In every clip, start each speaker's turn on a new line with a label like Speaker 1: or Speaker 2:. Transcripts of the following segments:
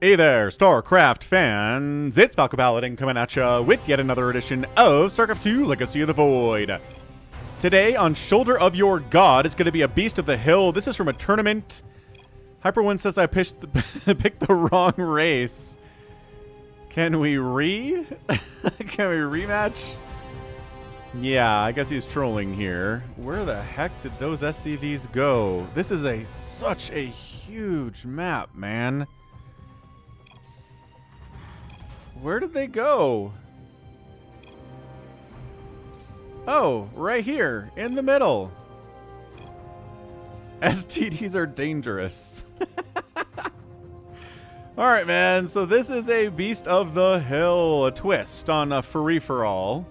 Speaker 1: Hey there, StarCraft fans! It's Falcon Paladin coming at ya with yet another edition of StarCraft 2 Legacy of the Void. Today, on Shoulder of Your God, it's going to be a Beast of the Hill. This is from a tournament. Hyper1 says I picked the wrong race. Can we rematch? Yeah, I guess he's trolling here. Where the heck did those SCVs go? This is such a huge map, man. Where did they go? Oh, right here, in the middle. STDs are dangerous. Alright, man, so this is a Beast of the Hill, a twist on a free-for-all.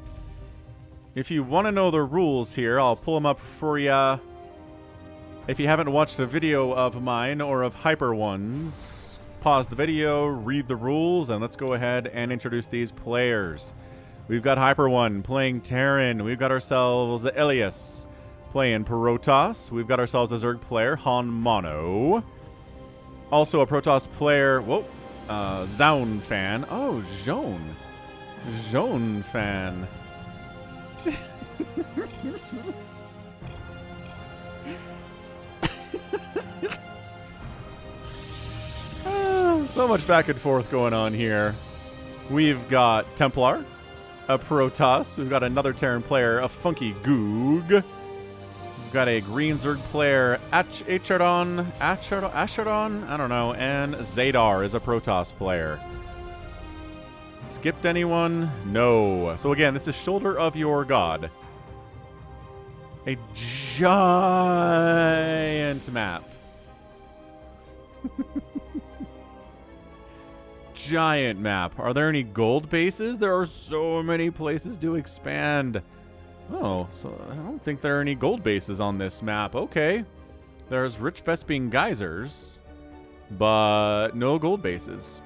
Speaker 1: If you want to know the rules here, I'll pull them up for ya. If you haven't watched a video of mine or of Hyper1's, pause the video, read the rules, and let's go ahead and introduce these players. We've got Hyper1 playing Terran. We've got ourselves Elias playing Protoss. We've got ourselves a Zerg player, Han Mono. Also a Protoss player, Zaun fan. Oh, Zhone fan. So much back and forth going on here. We've got Templar, a Protoss. We've got another Terran player, a Funky Goog. We've got a Green Zerg player, Achardon, I don't know, and Zadar is a Protoss player. Skipped anyone? No. So again, this is Shoulder of Your God. A giant map. Giant map. Are there any gold bases? There are so many places to expand. Oh, so I don't think there are any gold bases on this map. Okay. There's rich Vespine geysers, but no gold bases.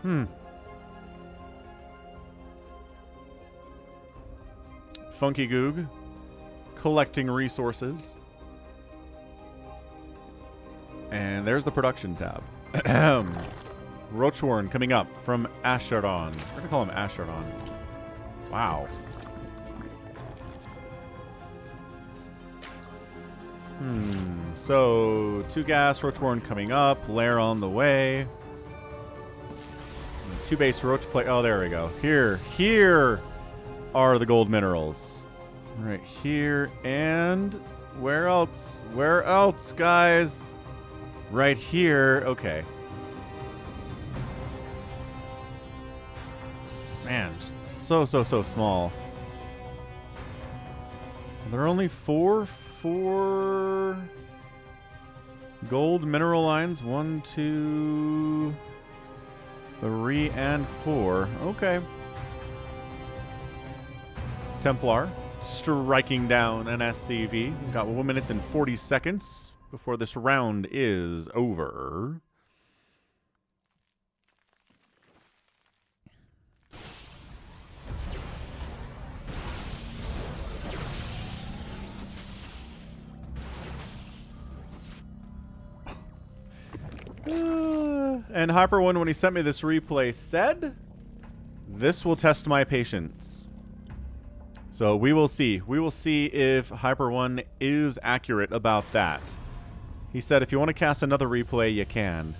Speaker 1: Funky Goog. Collecting resources. And there's the production tab. Roachworn coming up from Ashardon. We're going to call him Ashardon. Wow. So, 2 gas, Roachworn coming up. Lair on the way. 2 base Roach play. Oh, there we go. Here are the gold minerals. Right here. And where else? Where else, guys? Right here. Okay. Man, just so small. There are only four gold mineral lines. 1, 2, 3, and 4. Okay. Templar striking down an SCV. We've got 1 minute and 40 seconds before this round is over. And Hyper1, when he sent me this replay, said, "This will test my patience." So we will see. We will see if Hyper1 is accurate about that. He said, if you want to cast another replay, you can.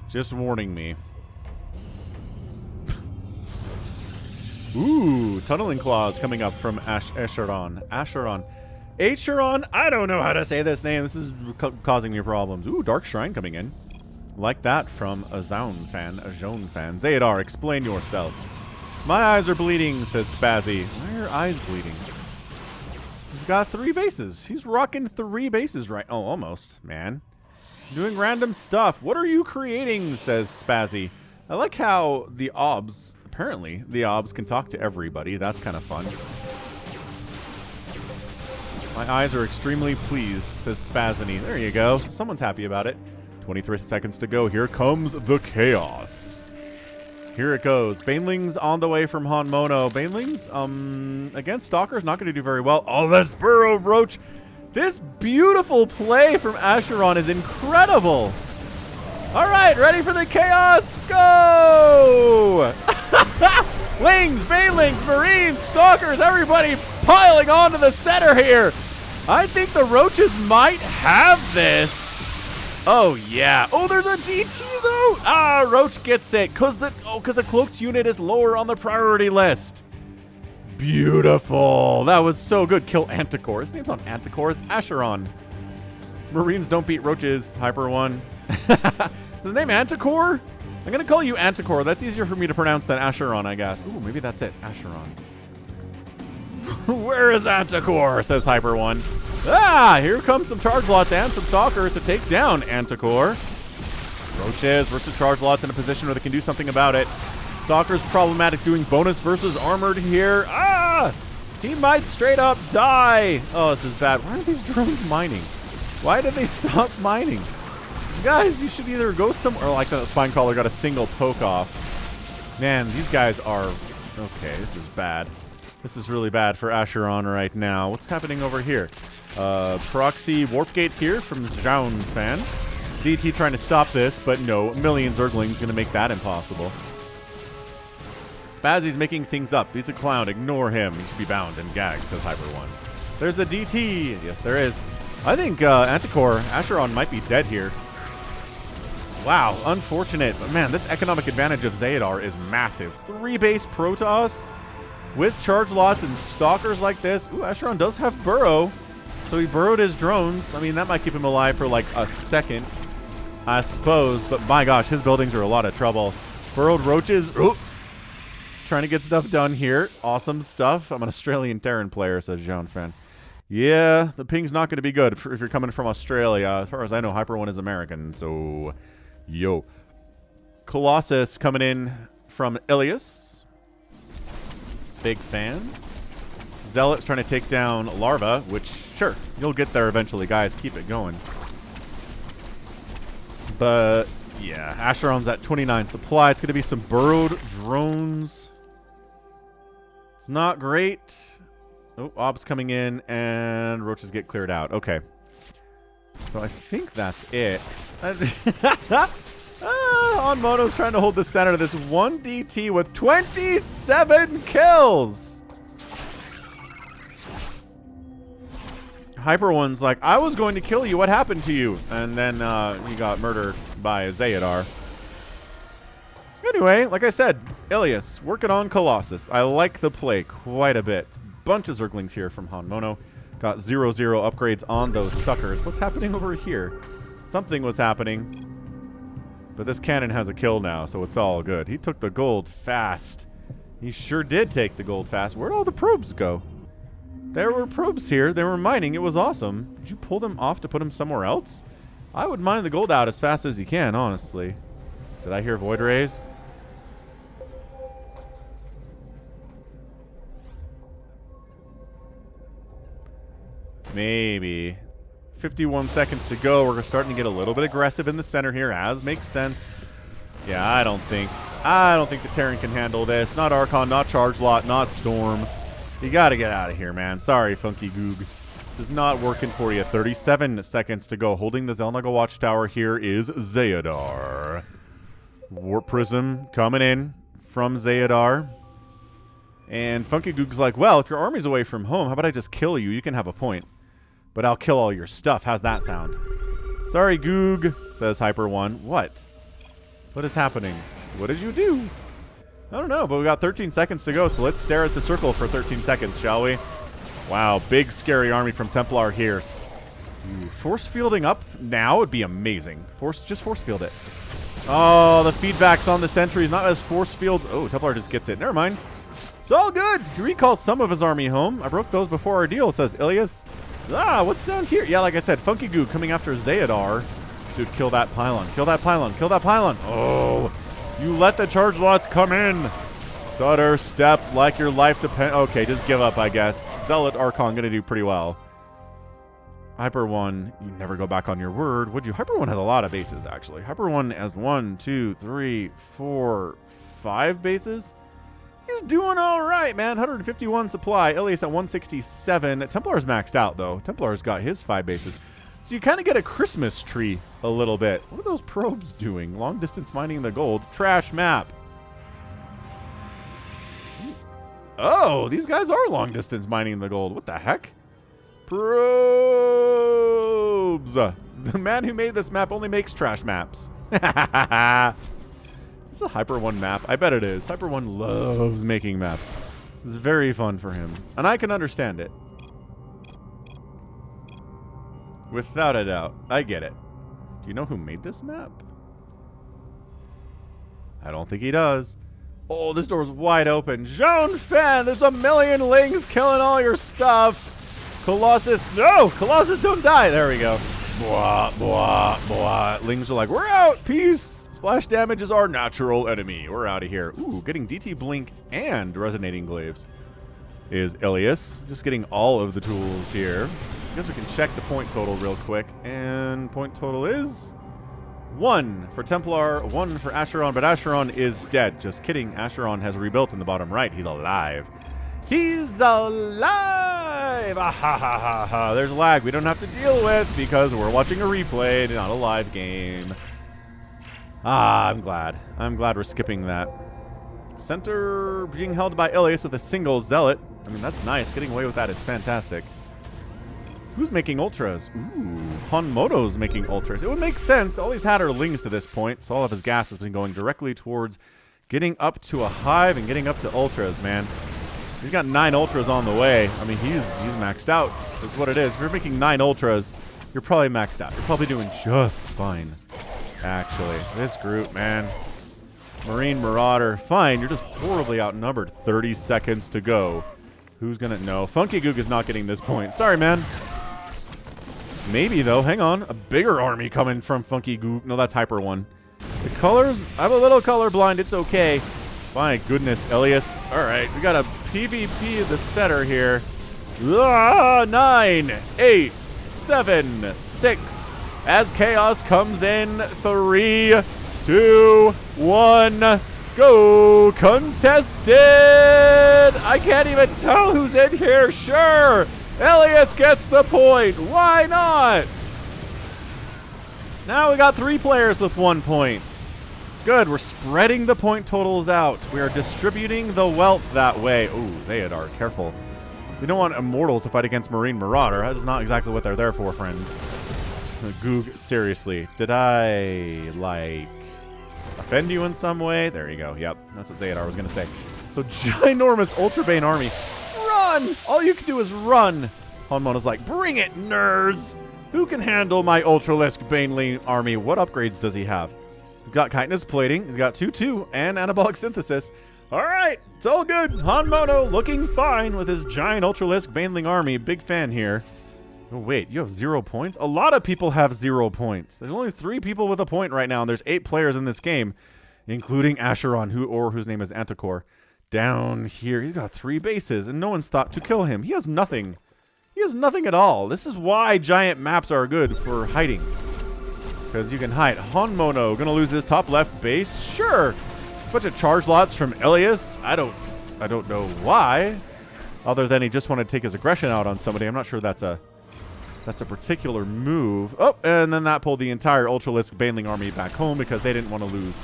Speaker 1: Just warning me. Ooh, Tunneling Claws coming up from Acheron. I don't know how to say this name. This is causing me problems. Ooh, Dark Shrine coming in. Like that from a Zone fan. Zadar, explain yourself. My eyes are bleeding, says Spazzy. Why are eyes bleeding? He's got 3 bases. He's rocking 3 bases right. Oh, almost, man. Doing random stuff. What are you creating, says Spazzy. I like how the obs, apparently, the obs can talk to everybody. That's kind of fun. My eyes are extremely pleased, says Spazzy. There you go. So someone's happy about it. 23 seconds to go. Here comes the chaos. Here it goes. Banelings on the way from Han Mono. Banelings, against Stalker's not going to do very well. Oh, this Burrow Roach. This beautiful play from Acheron is incredible. All right, ready for the chaos? Go! Wings, banelings, marines, stalkers, everybody piling onto the center here. I think the roaches might have this. Oh, yeah. Oh, there's a DT, though. Ah, Roach gets it because the cloaked unit is lower on the priority list. Beautiful. That was so good. Kill Anticore. His name's on Anticore. It's Acheron. Marines don't beat roaches, Hyper One. Is his name Anticore? I'm going to call you Anticore. That's easier for me to pronounce than Acheron, I guess. Ooh, maybe that's it. Acheron. Where is Anticore? Says Hyper One. Ah, here comes some charge lots and some stalker to take down Anticore. Roaches versus charge lots in a position where they can do something about it. Stalker's problematic doing bonus versus armored here. Ah! He might straight up die. Oh, this is bad. Why are these drones mining? Why did they stop mining? Guys, you should either go somewhere, or like that spine crawler got a single poke off. Man, these guys are... Okay, this is bad. This is really bad for Acheron right now. What's happening over here? Proxy warp gate here from Zhaun fan. DT trying to stop this, but no, a million Zerglings going to make that impossible. Spazzy's making things up. He's a clown. Ignore him. He should be bound and gagged, says Hyper One. There's a DT. Yes, there is. I think Anticore, Acheron might be dead here. Wow, unfortunate. But man, this economic advantage of Zeodar is massive. 3 base Protoss with charge lots and stalkers like this. Ooh, Acheron does have burrow. So he burrowed his drones. I mean, that might keep him alive for like a second, I suppose. But my gosh, his buildings are a lot of trouble. Burrowed roaches. Ooh, trying to get stuff done here. Awesome stuff. I'm an Australian Terran player, says Jean Fan. Yeah, the ping's not going to be good if you're coming from Australia. As far as I know, Hyper One is American. So, yo. Colossus coming in from Ilias. Big fan. Zealot's trying to take down Larva, which, sure, you'll get there eventually, guys. Keep it going. But, yeah, Acheron's at 29 supply. It's going to be some burrowed drones. It's not great. Oh, Ob's coming in, and roaches get cleared out. Okay. So I think that's it. Onmono's trying to hold the center of this 1 DT with 27 kills. Hyper One's like, I was going to kill you. What happened to you? And then he got murdered by Zeodar. Anyway, like I said, Ilias working on Colossus. I like the play quite a bit. Bunch of Zerglings here from Hanmono. Got 0/0 upgrades on those suckers. What's happening over here? Something was happening. But this cannon has a kill now, so it's all good. He took the gold fast. He sure did take the gold fast. Where'd all the probes go? There were probes here. They were mining. It was awesome. Did you pull them off to put them somewhere else? I would mine the gold out as fast as you can, honestly. Did I hear Void Rays? Maybe. 51 seconds to go. We're starting to get a little bit aggressive in the center here, as makes sense. Yeah, I don't think the Terran can handle this. Not Archon, not Charge Lot, not Storm. You gotta get out of here, man. Sorry, Funky Goog. This is not working for you. 37 seconds to go. Holding the Xel'Naga Watchtower here is Zeodar. Warp Prism coming in from Zeodar. And Funky Goog's like, well, if your army's away from home, how about I just kill you? You can have a point. But I'll kill all your stuff. How's that sound? Sorry, Goog, says Hyper One. What? What is happening? What did you do? I don't know, but we got 13 seconds to go, so let's stare at the circle for 13 seconds, shall we? Wow, big scary army from Templar here. Ooh, force fielding up now would be amazing. Just force field it. Oh, the feedback's on the sentries, not as force fields. Oh, Templar just gets it. Never mind. It's all good. He recalls some of his army home. I broke those before our deal, says Ilias. Ah, what's down here? Yeah, like I said, Funky Goo coming after Zeodar. Dude, kill that pylon. Kill that pylon. Kill that pylon. Oh, you let the charge lots come in. Stutter, step, like your life depends. Okay, just give up, I guess. Zealot Archon gonna do pretty well. Hyper One, you never go back on your word, would you? Hyper One has a lot of bases, actually. Hyper One has 1, 2, 3, 4, 5 bases. He's doing all right, man. 151 supply. Ilias at 167. Templar's maxed out, though. Templar's got his 5 bases. So you kind of get a Christmas tree a little bit. What are those probes doing? Long distance mining the gold. Trash map. Oh, these guys are long distance mining the gold. What the heck? Probes. The man who made this map only makes trash maps. Is this a Hyper One map? I bet it is. Hyper One loves making maps. It's very fun for him. And I can understand it. Without a doubt. I get it. Do you know who made this map? I don't think he does. Oh, this door's wide open. Joan Fan, there's a million lings killing all your stuff. Colossus, no! Colossus, don't die. There we go. Blah, blah, blah. Lings are like, we're out. Peace. Splash damage is our natural enemy. We're out of here. Ooh, getting DT Blink and Resonating Glaives is Ilias. Just getting all of the tools here. I guess we can check the point total real quick. And point total is 1 for Templar, 1 for Acheron, but Acheron is dead. Just kidding. Acheron has rebuilt in the bottom right. He's alive. He's alive! Ah, ha, ha, ha, ha. There's lag we don't have to deal with because we're watching a replay, not a live game. Ah, I'm glad. I'm glad we're skipping that. Center being held by Ilias with a single Zealot. I mean, that's nice. Getting away with that is fantastic. Who's making ultras? Ooh, Honmoto's making ultras. It would make sense. All he's had are lings to this point, so all of his gas has been going directly towards getting up to a hive and getting up to ultras, man. He's got 9 ultras on the way. I mean, he's maxed out. That's what it is. If you're making 9 ultras, you're probably maxed out. You're probably doing just fine, actually. This group, man. Marine Marauder. Fine, you're just horribly outnumbered. 30 seconds to go. Who's gonna know? Funky Goog is not getting this point. Sorry, man. Maybe, though. Hang on. A bigger army coming from Funky Goog. No, that's Hyper One. The colors, I'm a little colorblind. It's okay. My goodness, Ilias. All right, we got a PvP the setter here. 9, 8, 7, 6. As Chaos comes in. 3, 2, 1. Go! Contested! I can't even tell who's in here. Sure! Ilias gets the point. Why not? Now we got 3 players with 1 point. It's good. We're spreading the point totals out. We are distributing the wealth that way. Ooh, Theodar, careful. We don't want Immortals to fight against Marine Marauder. That is not exactly what they're there for, friends. Goog, seriously. Did I, like, offend you in some way? There you go. Yep, that's what Theodar was going to say. So, ginormous Ultra Bane army. Run! All you can do is run. Honmono's like, bring it, nerds! Who can handle my Ultralisk Baneling army? What upgrades does he have? He's got Chitinous Plating, he's got 2-2, and Anabolic Synthesis. Alright, it's all good. Honmono looking fine with his giant Ultralisk Baneling army. Big fan here. Oh, wait, you have 0 points? A lot of people have 0 points. There's only 3 people with a point right now, and there's 8 players in this game, including Acheron, whose name is Anticore. Down here, he's got 3 bases, and no one's thought to kill him. He has nothing. He has nothing at all. This is why giant maps are good for hiding. Because you can hide. Honmono gonna lose his top left base? Sure. Bunch of charge lots from Ilias. I don't know why. Other than he just wanted to take his aggression out on somebody. I'm not sure that's a particular move. Oh, and then that pulled the entire Ultralisk Baneling army back home because they didn't want to lose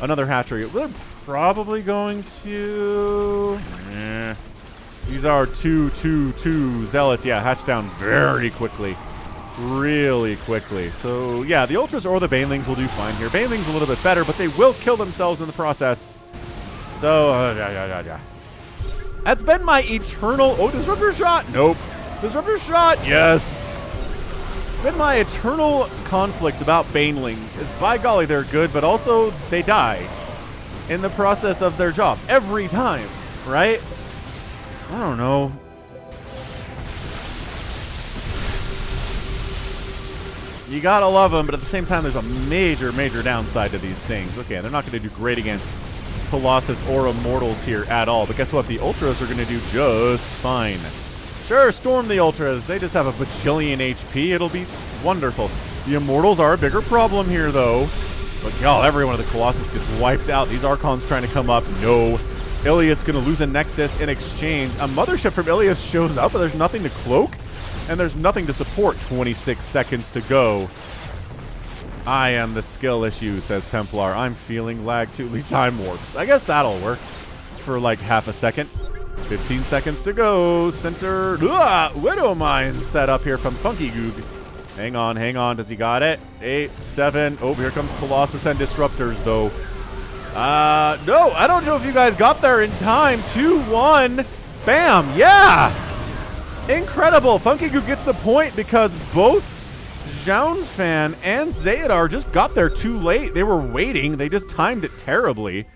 Speaker 1: another hatchery. They're probably going to... These are 2-2-2 Zealots. Yeah, hatch down very quickly. Really quickly. So, yeah, the Ultras or the Banelings will do fine here. Banelings a little bit better, but they will kill themselves in the process. So, yeah. That's been my eternal... Oh, Disruptor Shot? Nope. Disruptor Shot? Yes. It's been my eternal conflict about Banelings. Is by golly, they're good, but also they die in the process of their job. Every time, right? I don't know. You gotta love them, but at the same time, there's a major downside to these things. Okay, they're not going to do great against Colossus or Immortals here at all, but guess what? The Ultras are going to do just fine. Sure, storm the Ultras. They just have a bajillion HP. It'll be wonderful. The Immortals are a bigger problem here, though. But, y'all, every one of the Colossus gets wiped out. These Archons trying to come up. No. Ilias going to lose a Nexus in exchange. A Mothership from Ilias shows up, but there's nothing to cloak. And there's nothing to support. 26 seconds to go. I am the skill issue, says Templar. I'm feeling lag too. Lead time warps. I guess that'll work for like half a second. 15 seconds to go. Center. Widow Mine set up here from Funky Goog. Hang on, hang on. Does he got it? 8, 7. Oh, here comes Colossus and Disruptors, though. No, I don't know if you guys got there in time. 2, 1. Bam. Yeah. Incredible. Funky Goog gets the point because both Fan and Zayadar just got there too late. They were waiting. They just timed it terribly.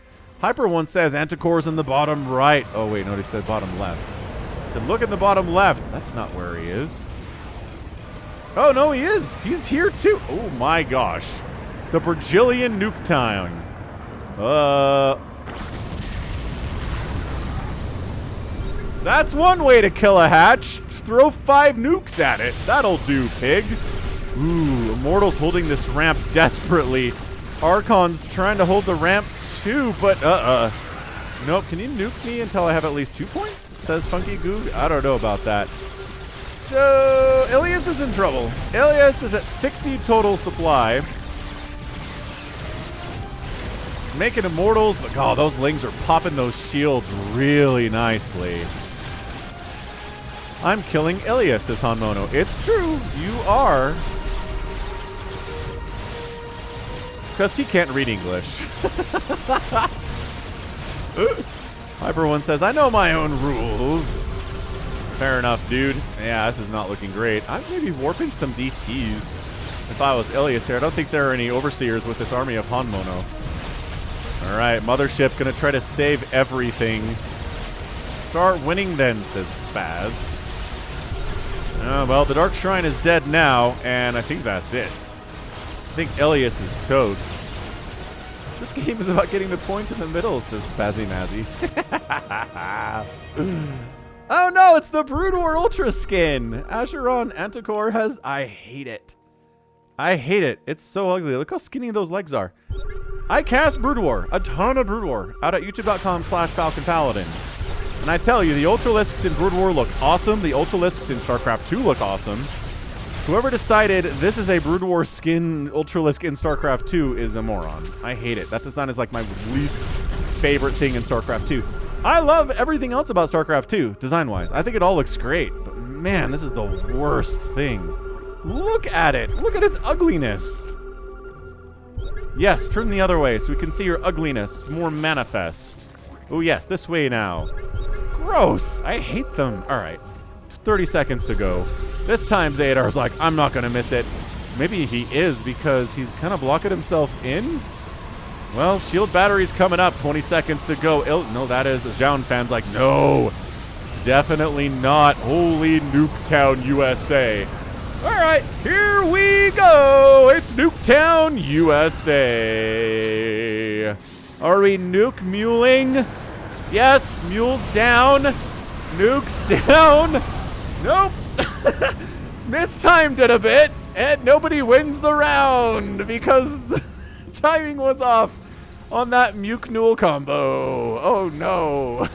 Speaker 1: Hyper One says Anticore's in the bottom right. Oh, wait, no, he said bottom left. He said, look in the bottom left. That's not where he is. Oh, no, he is. He's here, too. Oh, my gosh. The Brazilian Nuke Town. That's one way to kill a hatch. Throw 5 nukes at it. That'll do, pig. Ooh, Immortal's holding this ramp desperately. Archon's trying to hold the ramp too, but nope, can you nuke me until I have at least 2 points? Says Funky Goog. I don't know about that. So, Ilias is in trouble. Ilias is at 60 total supply. Making Immortals, but God, those Lings are popping those shields really nicely. I'm killing Ilias, says Hanmono. It's true, you are. Because he can't read English. Hyper One says, I know my own rules. Fair enough, dude. Yeah, this is not looking great. I'm maybe warping some DTs if I was Ilias here. I don't think there are any Overseers with this army of Hanmono. Alright, Mothership gonna try to save everything. Start winning then, says Spaz. Well, the Dark Shrine is dead now, and I think that's it. I think Ilias is toast. This game is about getting the point in the middle, says Spazzy Mazzy. Oh no, it's the Brood War Ultra skin! Acheron Anticore has... I hate it. I hate it. It's so ugly. Look how skinny those legs are. I cast Brood War, a ton of Brood War, out at youtube.com/Falcon Paladin. And I tell you, the Ultralisks in Brood War look awesome. The Ultralisks in StarCraft 2 look awesome. Whoever decided this is a Brood War skin Ultralisk in StarCraft 2 is a moron. I hate it. That design is like my least favorite thing in StarCraft 2. I love everything else about StarCraft 2, design-wise. I think it all looks great. But man, this is the worst thing. Look at it. Look at its ugliness. Yes, turn the other way so we can see your ugliness more manifest. Oh yes, this way now. Gross. I hate them. All right. 30 seconds to go. This time Zadar's like, I'm not going to miss it. Maybe he is because he's kind of blocking himself in. Well, shield battery's coming up. 20 seconds to go. No, that is Zhaon fans like, no, definitely not. Holy Nuketown, USA. All right, here we go. It's Nuketown, USA. Are we nuke muling? Yes, mules down. Nukes down. Nope. Mistimed it a bit, and nobody wins the round because the timing was off on that Muke Newell combo. Oh no.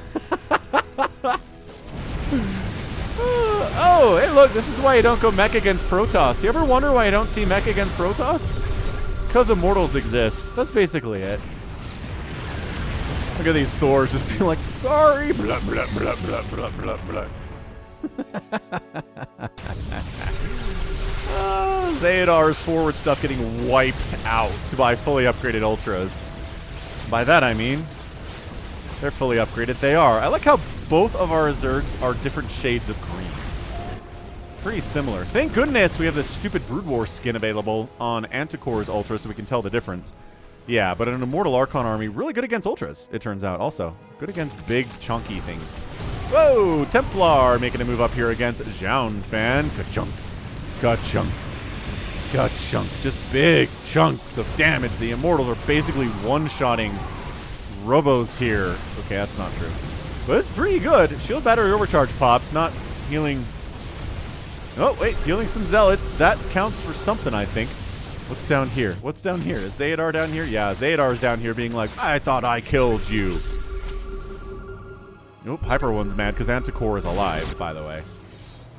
Speaker 1: Oh, hey look, this is why you don't go mech against Protoss. You ever wonder why I don't see mech against Protoss? It's because Immortals exist. That's basically it. Look at these Thors just being like, sorry, blah, blah, blah, blah, blah, blah, blah. Zayadar's forward stuff getting wiped out by fully upgraded Ultras. By that I mean, they're fully upgraded. They are. I like how both of our Zergs are different shades of green. Pretty similar. Thank goodness we have this stupid Brood War skin available on Anticore's Ultra so we can tell the difference. Yeah, but an Immortal Archon army, really good against Ultras, it turns out. Also, good against big, chunky things. Whoa! Templar making a move up here against Zhaon fan. Ka-chunk. Ka-chunk. Ka-chunk. Just big chunks of damage. The Immortals are basically one-shotting Robos here. Okay, that's not true. But it's pretty good. Shield battery overcharge pops, not healing. Oh, wait, healing some Zealots. That counts for something, I think. What's down here? What's down here? Is Zayadar down here? Yeah, Zayadar's down here being like, I thought I killed you. Nope, Hyper One's mad because Anticore is alive, by the way.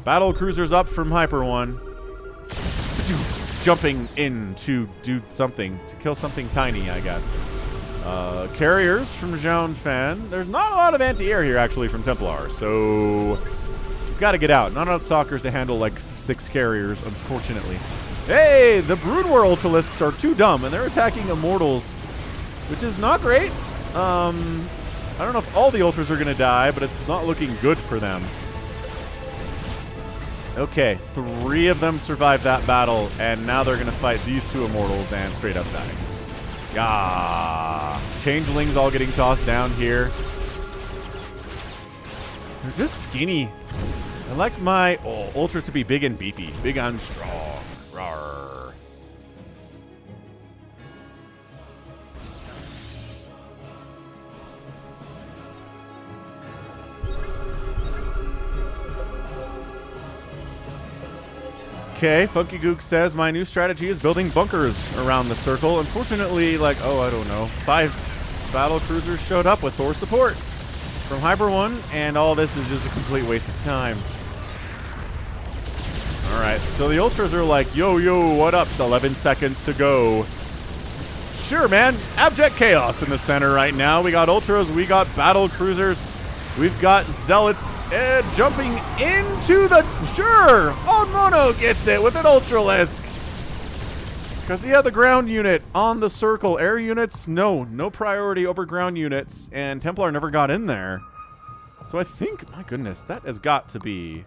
Speaker 1: Battle cruisers up from Hyper One. Jumping in to do something, to kill something tiny, I guess. Carriers from Zhao Fan. There's not a lot of anti-air here, actually, from Templar, so we've got to get out. Not enough stalkers to handle, like, 6 carriers, unfortunately. Hey, the Brood War Ultralisks are too dumb, and they're attacking Immortals, which is not great. I don't know if all the Ultras are going to die, but it's not looking good for them. Okay, 3 of them survived that battle, and now they're going to fight these 2 Immortals and straight up die. Yeah. Changelings all getting tossed down here. They're just skinny. I like my Ultras to be big and beefy. Big and strong. Rawr. Okay, Funky Gook says, my new strategy is building bunkers around the circle. Unfortunately, like, I don't know, 5 battle cruisers showed up with Thor support from Hyper One, and all this is just a complete waste of time. Alright, so the Ultras are like, yo, what up? 11 seconds to go. Sure, man. Abject chaos in the center right now. We got Ultras, we got battle cruisers. We've got Zealots jumping into the... Sure! Mono gets it with an Ultralisk. Because he had the ground unit on the circle. Air units, no priority over ground units. And Templar never got in there. So I think, my goodness, that has got to be...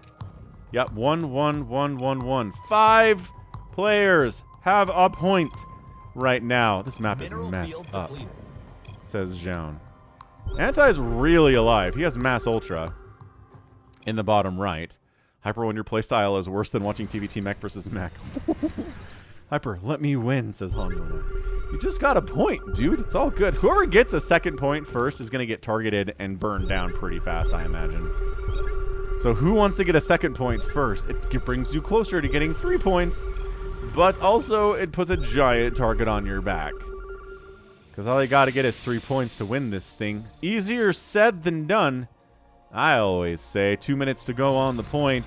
Speaker 1: Yep, 1, 1, 1, 1, 1. 5 players have a point right now. This map is messed up, says Zhao. Anti is really alive. He has Mass Ultra in the bottom right. Hyper, when your playstyle is worse than watching TVT mech versus mech. Hyper, let me win, says Honda. You just got a point, dude. It's all good. Whoever gets a second point first is going to get targeted and burned down pretty fast, I imagine. So who wants to get a second point first? It brings you closer to getting 3 points, but also it puts a giant target on your back. Because all you got to get is 3 points to win this thing. Easier said than done. I always say 2 minutes to go on the point.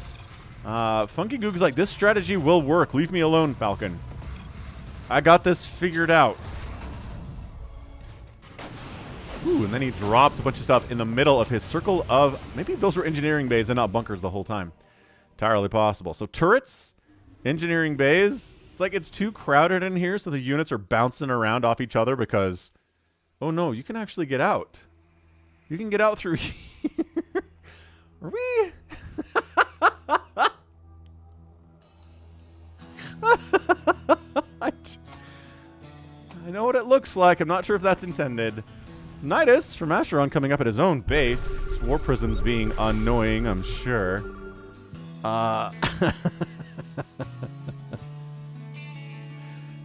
Speaker 1: Funky Goog's like, this strategy will work. Leave me alone, Falcon. I got this figured out. Ooh, and then he drops a bunch of stuff in the middle of his circle of... Maybe those were engineering bays and not bunkers the whole time. Entirely possible. So turrets, engineering bays... It's like it's too crowded in here, so the units are bouncing around off each other because... Oh no, you can actually get out. You can get out through here. Are we? I know what it looks like. I'm not sure if that's intended. Nidus from Acheron coming up at his own base. War Prisms being annoying, I'm sure.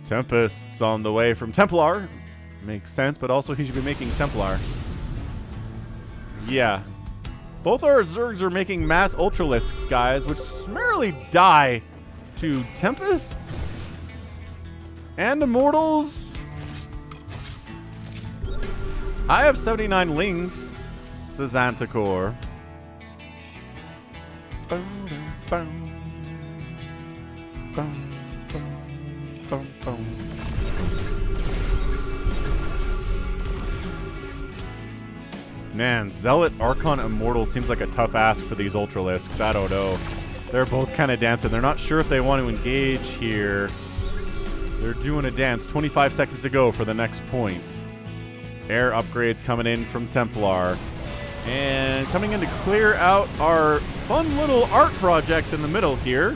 Speaker 1: Tempest's on the way from Templar. Makes sense, but also he should be making Templar. Yeah. Both our Zergs are making Mass Ultralisks, guys, which summarily die to Tempests and Immortals. I have 79 Lings, says Anticor. Man, Zealot, Archon, Immortal seems like a tough ask for these Ultralisks. I don't know. They're both kind of dancing. They're not sure if they want to engage here. They're doing a dance. 25 seconds to go for the next point. Air upgrades coming in from Templar. And coming in to clear out our fun little art project in the middle here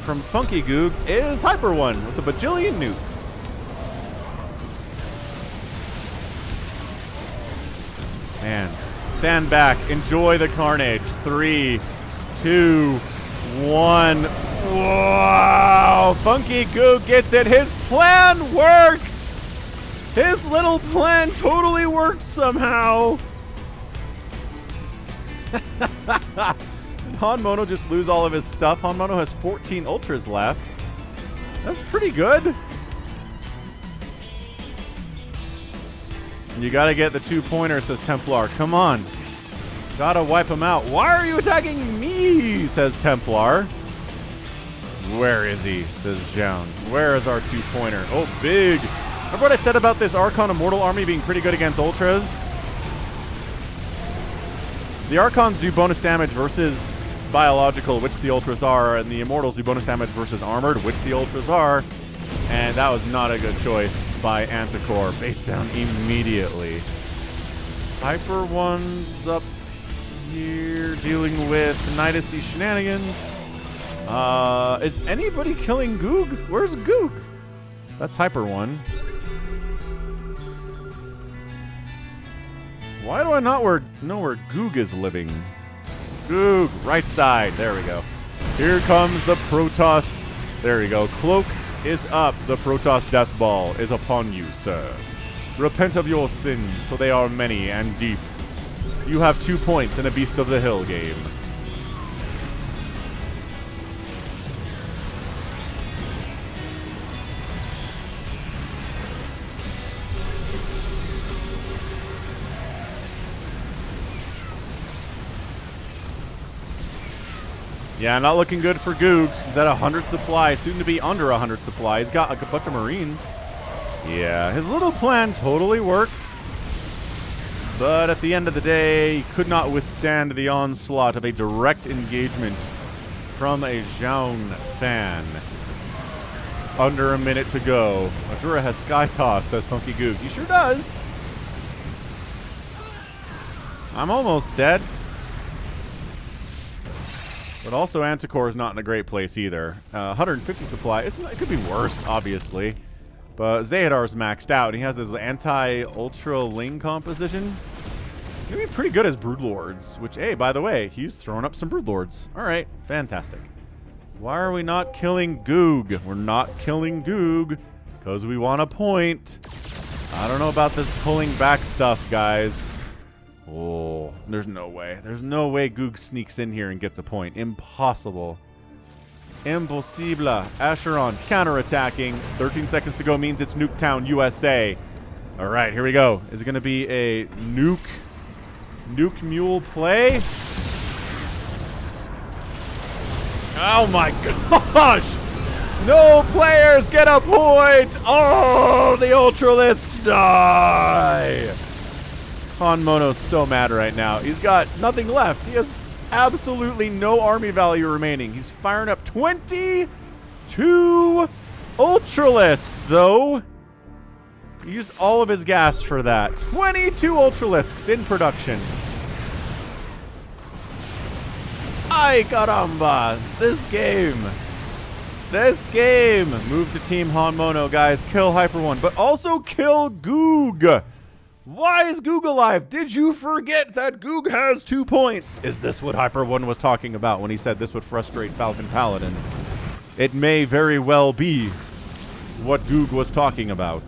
Speaker 1: from Funky Goog is Hyper One with a bajillion nukes. Man, stand back. Enjoy the carnage. 3, 2, 1. Wow! Funky Goog gets it. His plan worked! His little plan totally worked somehow. Did Han Mono just lose all of his stuff? Han Mono has 14 Ultras left. That's pretty good. You gotta get the 2-pointer, says Templar. Come on. Gotta wipe him out. Why are you attacking me? Says Templar. Where is he? Says Joan. Where is our 2-pointer? Oh, big. Remember what I said about this Archon Immortal army being pretty good against Ultras? The Archons do bonus damage versus biological, which the Ultras are, and the Immortals do bonus damage versus armored, which the Ultras are. And that was not a good choice by Anticore. Base down immediately. Hyper One's up here dealing with Nidus shenanigans. Is anybody killing Goog? Where's Goog? That's Hyper One. Why do I not know where Goog is living? Goog, right side. There we go. Here comes the Protoss. There we go. Cloak is up. The Protoss Death Ball is upon you, sir. Repent of your sins, for they are many and deep. You have 2 points in a Beast of the Hill game. Yeah, not looking good for Goog. He's at 100 supply, soon to be under 100 supply. He's got like a bunch of Marines. Yeah, his little plan totally worked. But at the end of the day, he could not withstand the onslaught of a direct engagement from a Zhaun fan. Under a minute to go. Majura has Sky Toss, says Funky Goog. He sure does. I'm almost dead. But also Anticore is not in a great place either. 150 supply. It could be worse, obviously. But Zeodar's maxed out. He has this anti-ultra Ling composition. He's going to be pretty good as Broodlords. Which, hey, by the way, he's throwing up some Broodlords. All right, fantastic. Why are we not killing Goog? We're not killing Goog because we want a point. I don't know about this pulling back stuff, guys. Oh, there's no way. There's no way Goog sneaks in here and gets a point. Impossible. Impossible. Acheron counterattacking. 13 seconds to go means it's Nuketown, USA. All right, here we go. Is it going to be a nuke mule play? Oh my gosh! No players get a point! Oh, the Ultralisks die! Han Mono's so mad right now. He's got nothing left. He has absolutely no army value remaining. He's firing up 22 Ultralisks, though. He used all of his gas for that. 22 Ultralisks in production. Ay caramba! This game. Move to Team Han Mono, guys. Kill Hyper One, but also kill Goog. Why is Goog alive? Did you forget that Goog has 2 points? Is this what Hyper One was talking about when he said this would frustrate Falcon Paladin? It may very well be what Goog was talking about.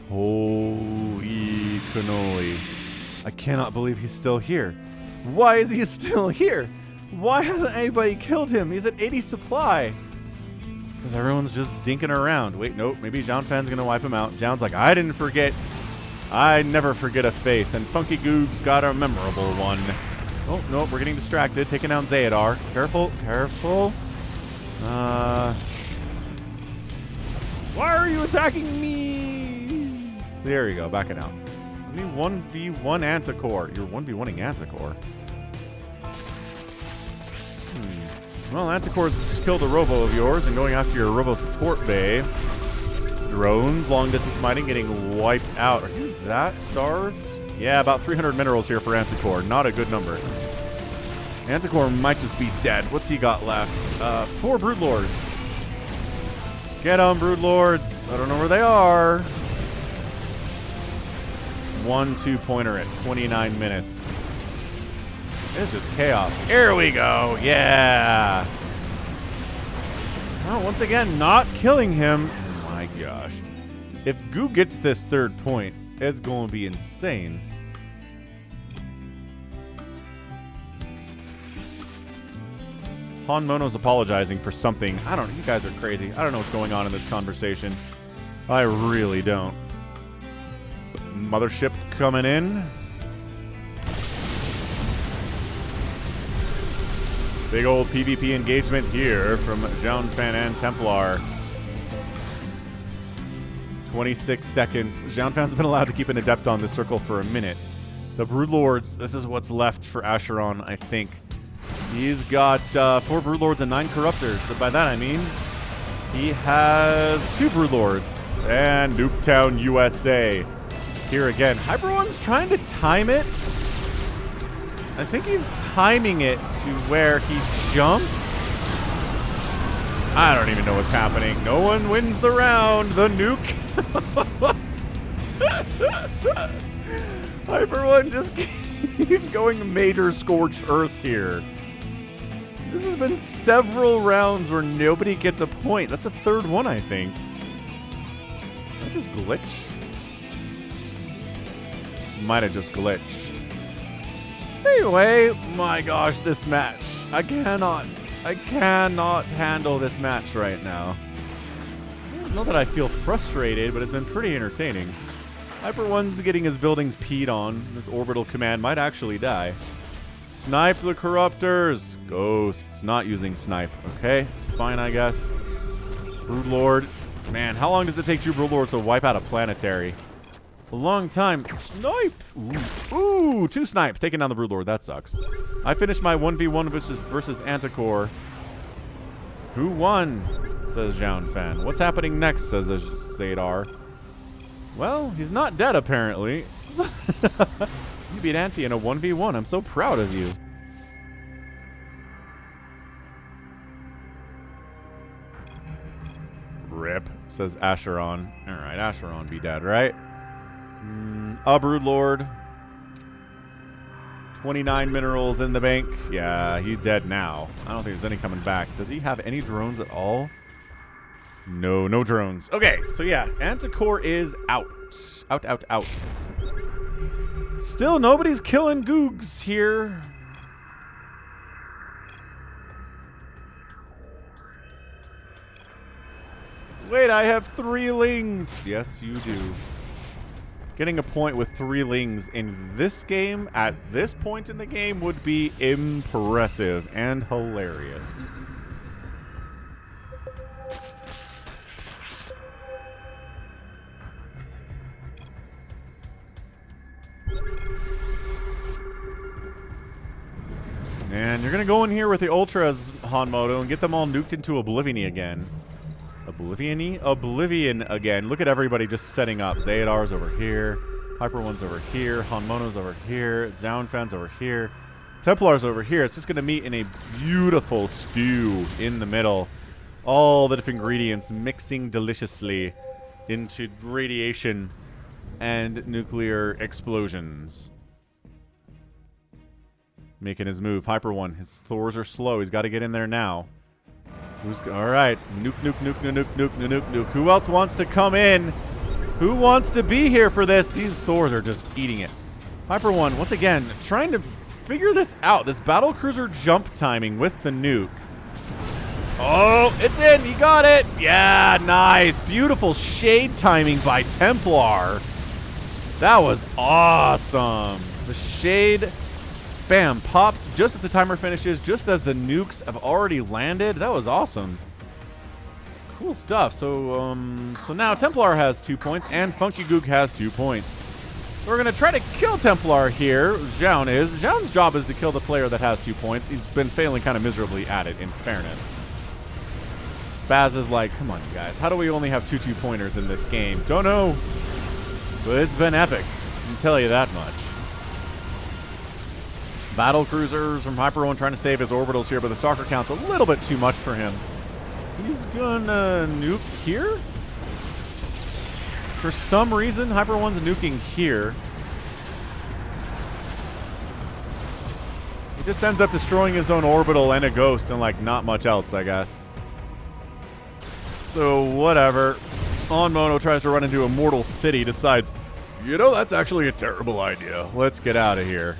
Speaker 1: Holy cannoli. I cannot believe he's still here. Why is he still here? Why hasn't anybody killed him? He's at 80 supply. Because everyone's just dinking around. Wait, nope. Maybe Zhaun Fan's going to wipe him out. Zhaun's like, I didn't forget. I never forget a face. And Funky Goog's got a memorable one. Oh, nope. We're getting distracted. Taking down Zeodar. Careful. Careful. Why are you attacking me? So there you go. Back it out. Let me 1v1 Anticore. You're 1v1ing Anticore. Well, Anticore's just killed a robo of yours and going after your robo support bay. Drones, long distance mining, getting wiped out. Are you that starved? Yeah, about 300 minerals here for Anticore. Not a good number. Anticore might just be dead. What's he got left? 4 Broodlords. Get them, Broodlords. I don't know where they are. 1 2-pointer at 29 minutes. It's just chaos. Here we go. Yeah. Oh, once again, not killing him. Oh my gosh. If Goog gets this 3rd point, it's going to be insane. Han Mono's apologizing for something. I don't know. You guys are crazy. I don't know what's going on in this conversation. I really don't. Mothership coming in. Big old PvP engagement here from Jean-Fan and Templar. 26 seconds. Jean-Fan's been allowed to keep an Adept on this circle for a minute. The Broodlords, this is what's left for Acheron, I think. He's got 4 Broodlords and 9 Corruptors. So by that I mean he has 2 Broodlords and Nuketown, USA. Here again. Hyper One's trying to time it. I think he's timing it to where he jumps. I don't even know what's happening. No one wins the round. The nuke. Hyper One just keeps going major scorched earth here. This has been several rounds where nobody gets a point. That's the 3rd one, I think. Did I just glitch? Might have just glitched. Anyway, my gosh, this match. I cannot handle this match right now. Not that I feel frustrated, but it's been pretty entertaining. Hyper One's getting his buildings peed on. This orbital command might actually die. Snipe the Corruptors. Ghosts. Not using snipe. Okay, it's fine, I guess. Broodlord. Man, how long does it take 2 Broodlords to wipe out a planetary? A long time. Snipe! Ooh, 2 snipes. Taking down the Broodlord. That sucks. I finished my 1v1 versus Anticore. Who won? Says Jean-Fan. What's happening next? Says Sadar. Well, he's not dead, apparently. You beat Anti in a 1v1. I'm so proud of you. Rip, says Acheron. Alright, Acheron be dead, right? A Broodlord. 29 minerals in the bank. Yeah, he's dead now. I don't think there's any coming back. Does he have any drones at all? No, no drones. Okay, so yeah, Anticore is out. Out. Still, nobody's killing Googs here. Wait, I have 3 lings. Yes, you do. Getting a point with 3 lings in this game, at this point in the game, would be impressive and hilarious. And you're going to go in here with the Ultras, Hanmoto, and get them all nuked into Oblivion again. Oblivion again. Look at everybody just setting up. Zayadar's over here. Hyper One's over here. Hanmono's over here. Zounfan's over here. Templar's over here. It's just going to meet in a beautiful stew in the middle. All the different ingredients mixing deliciously into radiation and nuclear explosions. Making his move. Hyper One. His Thors are slow. He's got to get in there now. Alright. Nuke. Who else wants to come in? Who wants to be here for this? These Thors are just eating it. Hyper One, once again, trying to figure this out. This battle cruiser jump timing with the nuke. Oh, it's in. He got it. Yeah, nice. Beautiful shade timing by Templar. That was awesome. The shade... Bam, pops just as the timer finishes, just as the nukes have already landed. That was awesome. Cool stuff. So now Templar has 2 points, and Funky Goog has 2 points. We're going to try to kill Templar here. Zhaun is. Zhaun's job is to kill the player that has 2 points. He's been failing kind of miserably at it, in fairness. Spaz is like, come on, you guys. How do we only have 2 2-pointers in this game? Don't know. But it's been epic. I can tell you that much. Battle cruisers from Hyper One trying to save his orbitals here, but the stalker count's a little bit too much for him. He's gonna nuke here? For some reason, Hyper One's nuking here. He just ends up destroying his own orbital and a ghost and like not much else, I guess. So whatever. Hanmono tries to run into Immortal City, decides, you know, that's actually a terrible idea. Let's get out of here.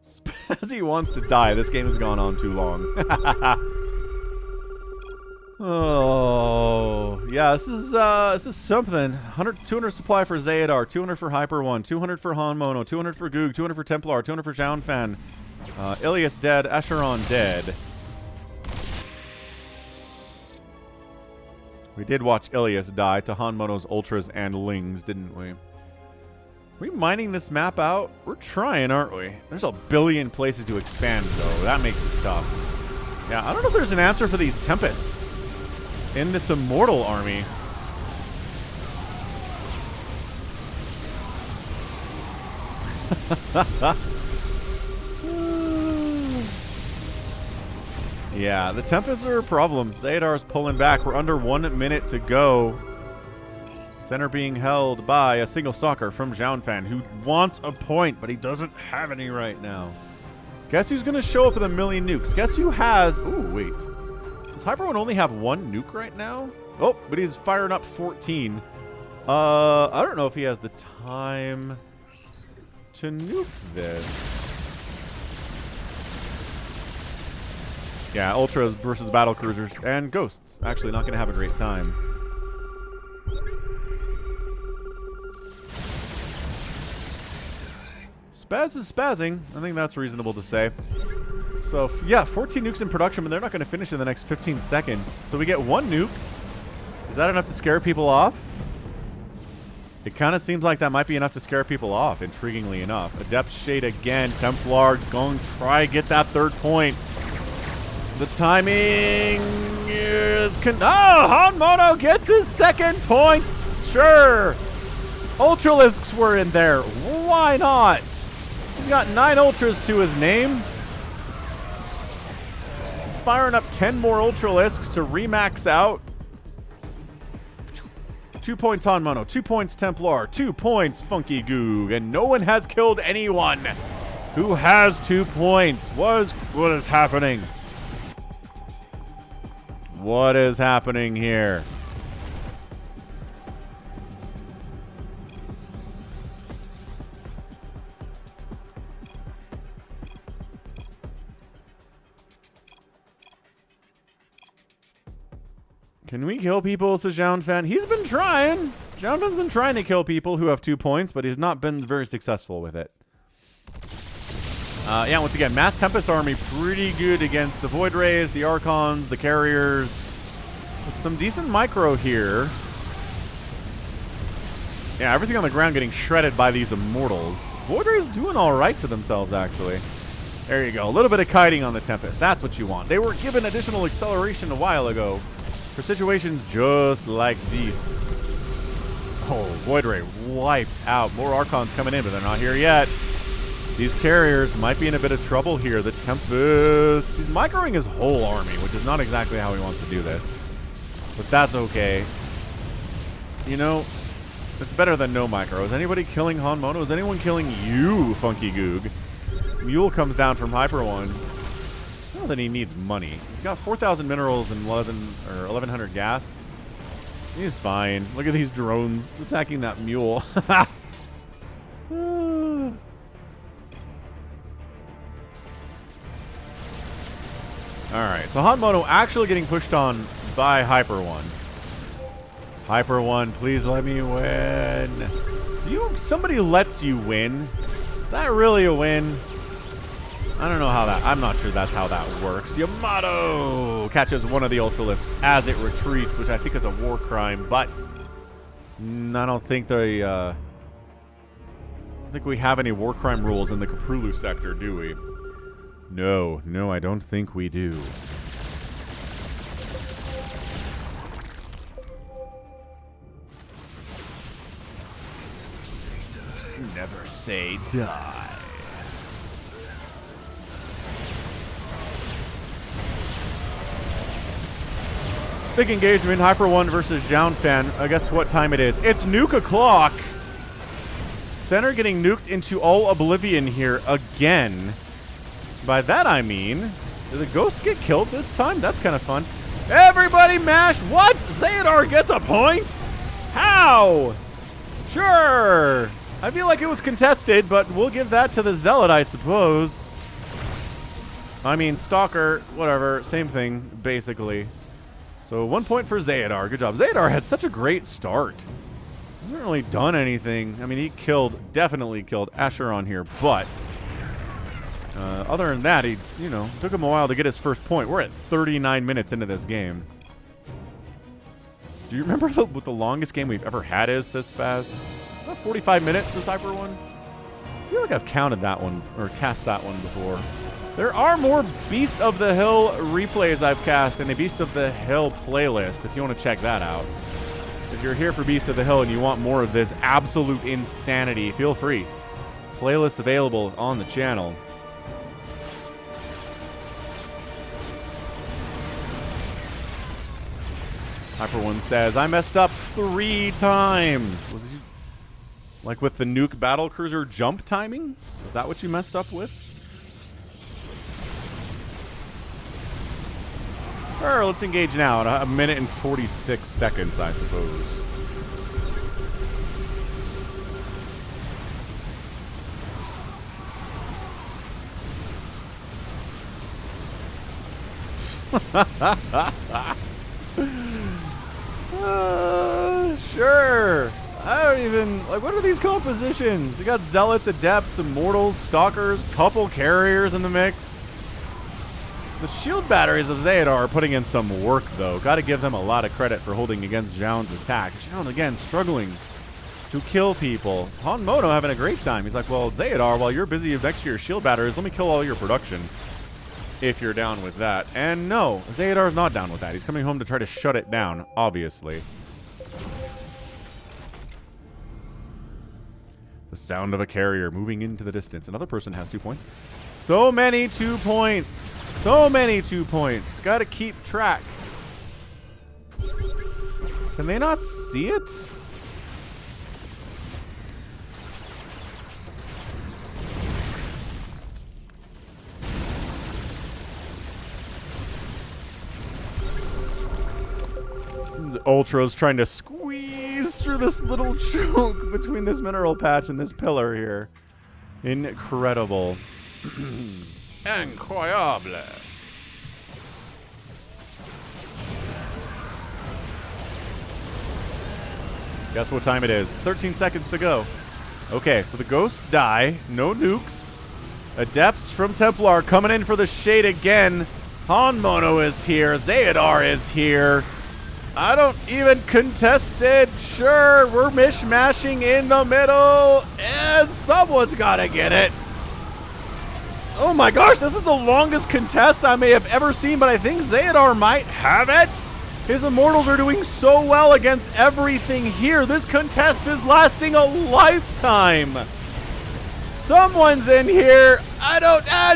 Speaker 1: Spazzy wants to die. This game has gone on too long. Oh, yeah, this is something. 200 supply for Xeodar, 200 for Hyper 1, 200 for Han Mono, 200 for Goog, 200 for Templar, 200 for Zhaonfan. Ilias dead, Acheron dead. We did watch Ilias die to Han Mono's Ultras and Lings, didn't we? Are we mining this map out? We're trying, aren't we? There's a billion places to expand, though. That makes it tough. Yeah, I don't know if there's an answer for these Tempests in this Immortal army. Yeah, the Tempests are a problem. Xeodar's pulling back. We're under 1 minute to go. Center being held by a single stalker from Zhaonfan, who wants a point, but he doesn't have any right now. Guess who's going to show up with 1,000,000 nukes? Guess who has... Ooh, wait. Does Hyper One only have 1 nuke right now? Oh, but he's firing up 14. I don't know if he has the time to nuke this. Yeah, Ultras versus Battle Cruisers and Ghosts. Actually, not going to have a great time. Spaz is spazzing. I think that's reasonable to say. So, yeah, 14 nukes in production, but they're not going to finish in the next 15 seconds. So we get 1 nuke. Is that enough to scare people off? It kind of seems like that might be enough to scare people off, intriguingly enough. Adept Shade again. Templar going to try get that 3rd point. The timing is... Oh, Han Mono gets his 2nd point. Sure. Ultralisks were in there. Why not? He's got 9 Ultras to his name. He's firing up 10 more Ultralisks to remax out. 2 points Han Mono, 2 points Templar, 2 points Funky Goog, and no one has killed anyone who has 2 points. What is happening? What is happening here? Can we kill people, says Zhaonfan? He's been trying. Zhaonfan's been trying to kill people who have 2 points, but he's not been very successful with it. Yeah, once again, Mass Tempest Army pretty good against the Void Rays, the Archons, the Carriers. With some decent micro here. Yeah, everything on the ground getting shredded by these Immortals. Void Rays doing all right for themselves, actually. There you go. A little bit of kiting on the Tempest. That's what you want. They were given additional acceleration a while ago for situations just like these. Oh, Void Ray wiped out. More Archons coming in, but they're not here yet. These Carriers might be in a bit of trouble here. The Tempest, he's microing his whole army, which is not exactly how he wants to do this. But that's okay. You know, it's better than no micro. Is anybody killing Han Mono? Is anyone killing you, Funky Goog? Mule comes down from Hyper One. Well, then he needs money. He's got 4,000 minerals and 1,100 gas. He's fine. Look at these drones attacking that mule. Alright, so Han Mono actually getting pushed on by Hyper One. Hyper One, please let me win. Somebody lets you win. Is that really a win? I don't know how that... I'm not sure that's how that works. Yamato catches one of the Ultralisks as it retreats, which I think is a war crime, but I don't think they... I don't think we have any war crime rules in the Kaprulu sector, do we? No, I don't think we do. Never say die. Big engagement, Hyper One versus Zhaonfan. Guess what time it is? It's nuke o'clock. Center getting nuked into all oblivion here again. By that I mean, did the ghost get killed this time? That's kind of fun. Everybody mash. What? Xeodar gets a point? How? Sure. I feel like it was contested, but we'll give that to the Zealot, I suppose. I mean, Stalker, whatever, same thing, basically. So 1 point for Zeodar. Good job. Zeodar had such a great start. Hasn't really done anything. I mean, he definitely killed Asheron here, but other than that, he, you know, took him a while to get his first point. We're at 39 minutes into this game. Do you remember what the longest game we've ever had is, says Spaz? About 45 minutes, says Hyper One. I feel like I've counted that one, or cast that one before. There are more Beast of the Hill replays I've cast in a Beast of the Hill playlist, if you want to check that out. If you're here for Beast of the Hill and you want more of this absolute insanity, feel free. Playlist available on the channel. Hyper One says, I messed up 3 times. Was he, like with the nuke battlecruiser jump timing? Is that what you messed up with? Or let's engage now at 1 minute and 46 seconds, I suppose. Sure. I don't even, like, what are these compositions? You got Zealots, Adepts, Immortals, Stalkers, couple Carriers in the mix. The shield batteries of Zeodar are putting in some work, though. Got to give them a lot of credit for holding against Zhaon's attack. Zhaon, again, struggling to kill people. Han Mono having a great time. He's like, well, Zeodar, while you're busy next to your shield batteries, let me kill all your production. If you're down with that. And no, Zeodar's not down with that. He's coming home to try to shut it down, obviously. The sound of a carrier moving into the distance. Another person has 2 points. So many 2 points. So many 2 points. Gotta keep track. Can they not see it? The Ultra's trying to squeeze through this little choke between this mineral patch and this pillar here. Incredible. Incroyable. Guess what time it is? 13 seconds to go. Okay, so the ghosts die. No nukes. Adepts from Templar coming in for the shade again. Han Mono is here. Zeodar is here. I don't even contest it. Sure, we're mishmashing in the middle. And someone's got to get it. Oh my gosh, this is the longest contest I may have ever seen, but I think Zeodar might have it. His Immortals are doing so well against everything here. This contest is lasting a lifetime. Someone's in here. And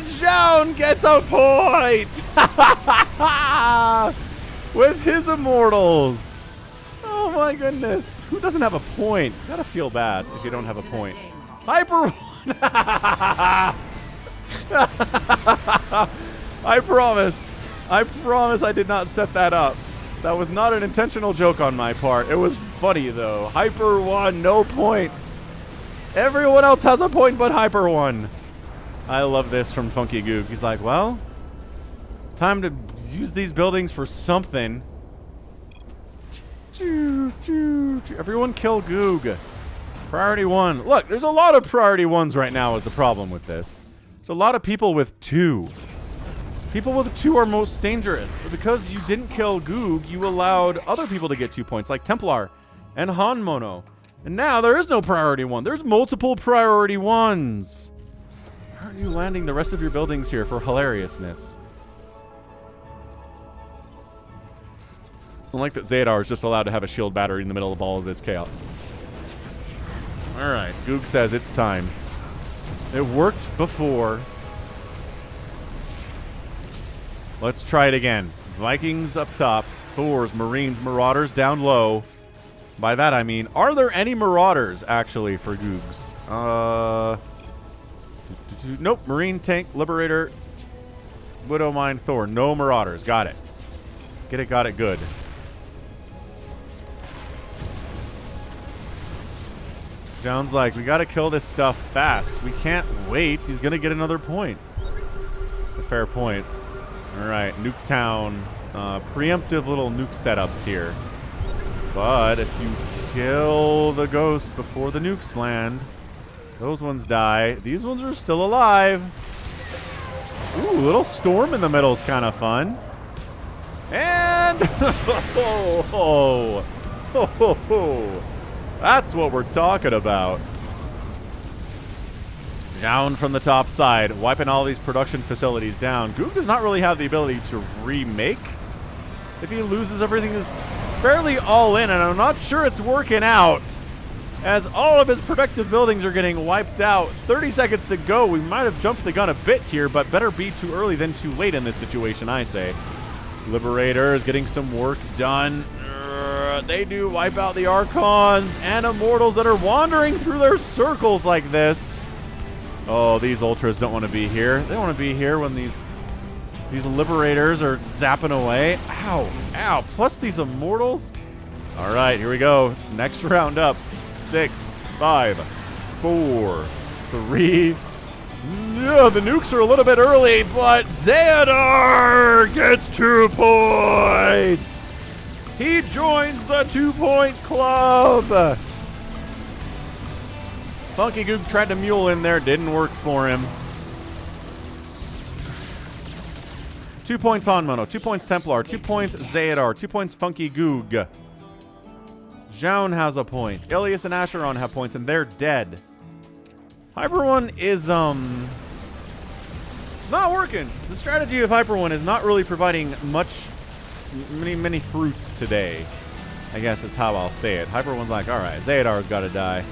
Speaker 1: Zhaon gets a point. With his Immortals. Oh my goodness. Who doesn't have a point? You gotta feel bad if you don't have a point. Hyper One. I promise I did not set that up. That was not an intentional joke on my part. It was funny though. Hyper One, no points. Everyone else has a point but Hyper One. I love this from Funky Goog. He's like, well, time to use these buildings for something. Everyone kill Goog. Priority 1. Look, there's a lot of priority 1s right now is the problem with this. There's a lot of people with 2. People with 2 are most dangerous. But because you didn't kill Goog, you allowed other people to get 2 points, like Templar and Han Mono. And now there is no priority 1. There's multiple priority 1s. How are you landing the rest of your buildings here for hilariousness? I like that Zeodar is just allowed to have a shield battery in the middle of all of this chaos. Alright, Goog says it's time. It worked before. Let's try it again. Vikings up top. Thors, Marines, Marauders down low. By that I mean, are there any Marauders actually for Googs? Nope. Marine, Tank, Liberator, Widowmine, Thor. No Marauders. Got it. Get it, got it, good. John's like, we gotta kill this stuff fast. We can't wait. He's gonna get another point. A fair point. Alright, Nuketown. preemptive little nuke setups here. But if you kill the ghost before the nukes land, those ones die. These ones are still alive. Ooh, little storm in the middle is kind of fun. And that's what we're talking about. Down from the top side, wiping all these production facilities down. Goog does not really have the ability to remake. If he loses, everything is fairly all in, and I'm not sure it's working out, as all of his productive buildings are getting wiped out. 30 seconds to go. We might have jumped the gun a bit here, but better be too early than too late in this situation, I say. Liberator is getting some work done. They do wipe out the Archons and Immortals that are wandering through their circles like this. Oh, these Ultras don't want to be here. They want to be here when these Liberators are zapping away. Ow, ow. Plus these Immortals. All right, here we go. Next round up. 6, 5, 4, 3. Yeah, the nukes are a little bit early, but Xehanort gets 2 points. He joins the 2-point club. Funky Goog tried to mule in there, didn't work for him. 2 points Hanmono, 2 points Templar, 2 points Xehanort, 2 points Funky Goog. Jaun has a point. Ilias and Acheron have points, and they're dead. Hyper One is, it's not working. The strategy of Hyper One is not really providing many fruits today, I guess is how I'll say it. Hyper One's like, all right, Xehanort's got to die.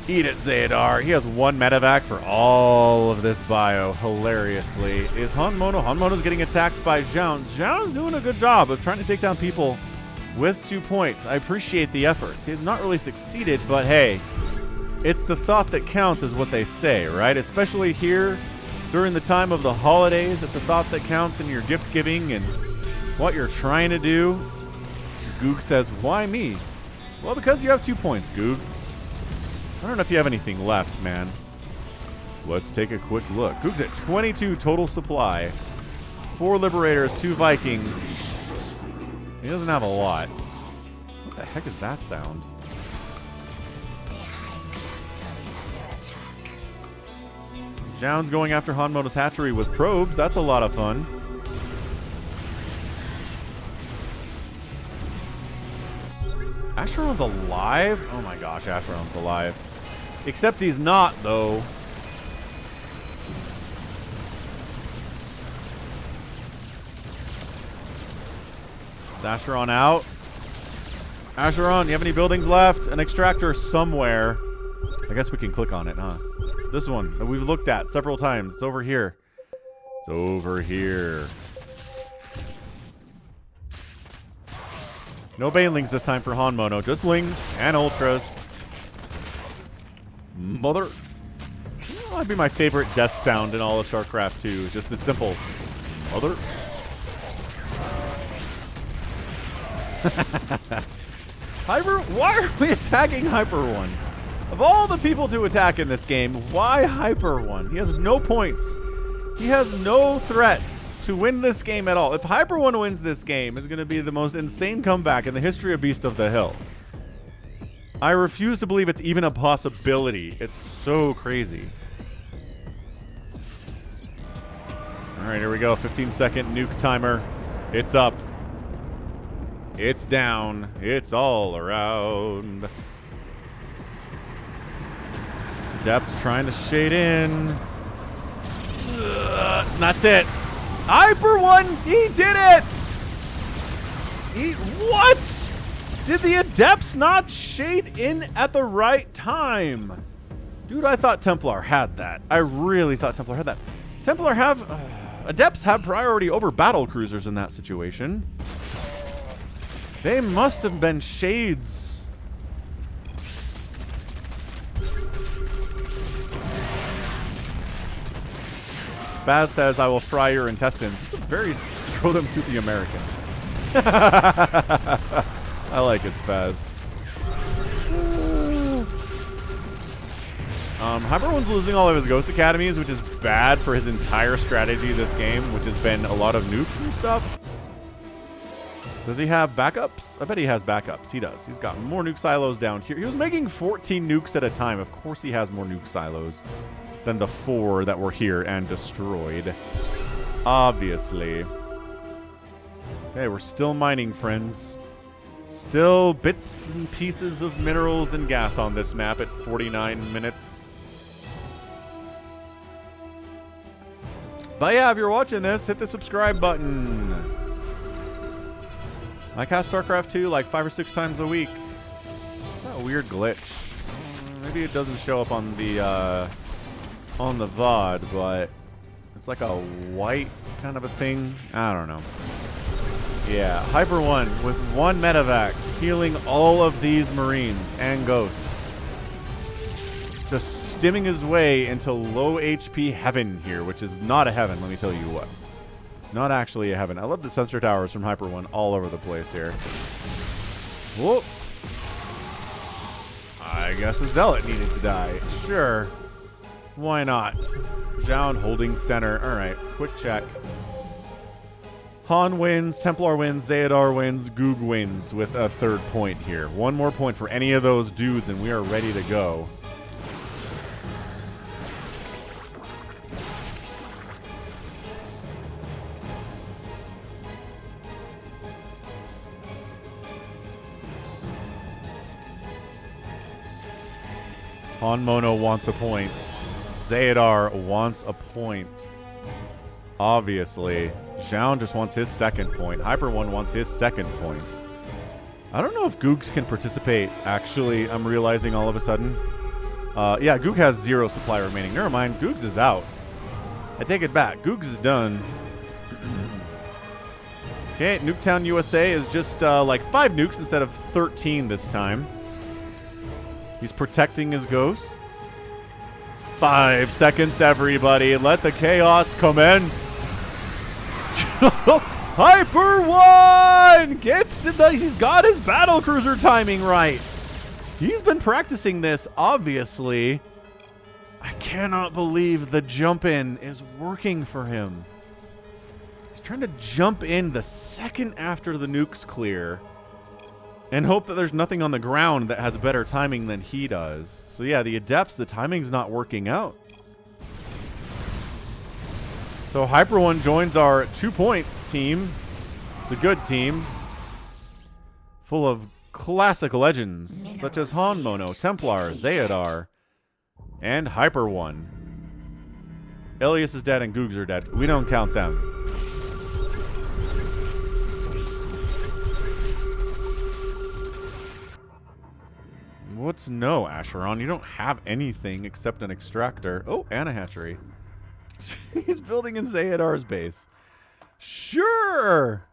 Speaker 1: Eat it, Xehanort. He has 1 medevac for all of this bio, hilariously. Is Hanmono? Hanmono's getting attacked by Jaun. Jaun's doing a good job of trying to take down people with 2 points. I appreciate the efforts. He has not really succeeded, but hey, it's the thought that counts is what they say, right? Especially here during the time of the holidays. It's a thought that counts in your gift giving and what you're trying to do. Goog says, why me? Well, because you have 2 points, Goog. I don't know if you have anything left, man. Let's take a quick look. Goog's at 22 total supply. 4 Liberators, 2 Vikings. He doesn't have a lot. What the heck is that sound? Jaun's going after Hanmono's hatchery with probes. That's a lot of fun. Acheron's alive? Oh my gosh, Acheron's alive. Except he's not, though. Is Acheron out? Acheron, you have any buildings left? An extractor somewhere. I guess we can click on it, huh? This one that we've looked at several times. It's over here. It's over here. No banelings this time for Hanmono. Just lings and ultras. Mother. That might be my favorite death sound in all of StarCraft 2. Just the simple mother. Hyper? Why are we attacking Hyper One? Of all the people to attack in this game, why Hyper One? He has no points. He has no threats to win this game at all. If Hyper One wins this game, it's going to be the most insane comeback in the history of Beast of the Hill. I refuse to believe it's even a possibility. It's so crazy. All right, here we go. 15-second nuke timer. It's up. It's down. It's all around. Depth's trying to shade in. That's it. Hyper One, he did it! What? Did the Adepts not shade in at the right time? Dude, I thought Templar had that. I really thought Templar had that. Templar have... Adepts have priority over battle cruisers in that situation. They must have been shades. Spaz says, I will fry your intestines. It's a very... throw them to the Americans. I like it, Spaz. Hyper One's losing all of his Ghost Academies, which is bad for his entire strategy this game, which has been a lot of nukes and stuff. Does he have backups? I bet he has backups. He does. He's got more nuke silos down here. He was making 14 nukes at a time. Of course he has more nuke silos than the 4 that were here and destroyed. Obviously. Okay, we're still mining, friends. Still bits and pieces of minerals and gas on this map at 49 minutes. But yeah, if you're watching this, hit the subscribe button. I cast StarCraft 2 like 5 or 6 times a week. Is that a weird glitch? Maybe it doesn't show up on the VOD, but it's like a white kind of a thing. I don't know. Yeah, Hyper One with 1 medevac, healing all of these Marines and Ghosts. Just stimming his way into low HP heaven here, which is not a heaven, let me tell you what. Not actually a heaven. I love the sensor towers from Hyper One all over the place here. Whoop. I guess a Zealot needed to die. Sure. Why not? Zhaon holding center. Alright, quick check. Han wins, Templar wins, Zeodar wins, Goog wins with a 3rd point here. 1 more point for any of those dudes and we are ready to go. Han Mono wants a point. Zeodar wants a point. Obviously. Zhaon just wants his 2nd point. Hyper One wants his 2nd point. I don't know if Googs can participate, actually. I'm realizing all of a sudden. Yeah, Goog has 0 supply remaining. Never mind. Googs is out. I take it back. Googs is done. Okay, Nuketown USA is just like 5 nukes instead of 13 this time. He's protecting his ghosts. 5 seconds, everybody. Let the chaos commence. Hyper One gets he's got his battle cruiser timing right. He's been practicing this, obviously. I cannot believe the jump in is working for him. He's trying to jump in the second after the nukes clear and hope that there's nothing on the ground that has better timing than he does. So yeah, the Adepts, the timing's not working out. So Hyper One joins our 2-point team. It's a good team. Full of classic legends, such as Han Mono, Templar, Zeodar, and Hyper One. Elias is dead and Googs are dead. We don't count them. What's no, Asheron? You don't have anything except an extractor. Oh, and a hatchery. He's building in Zeodar's base. Sure!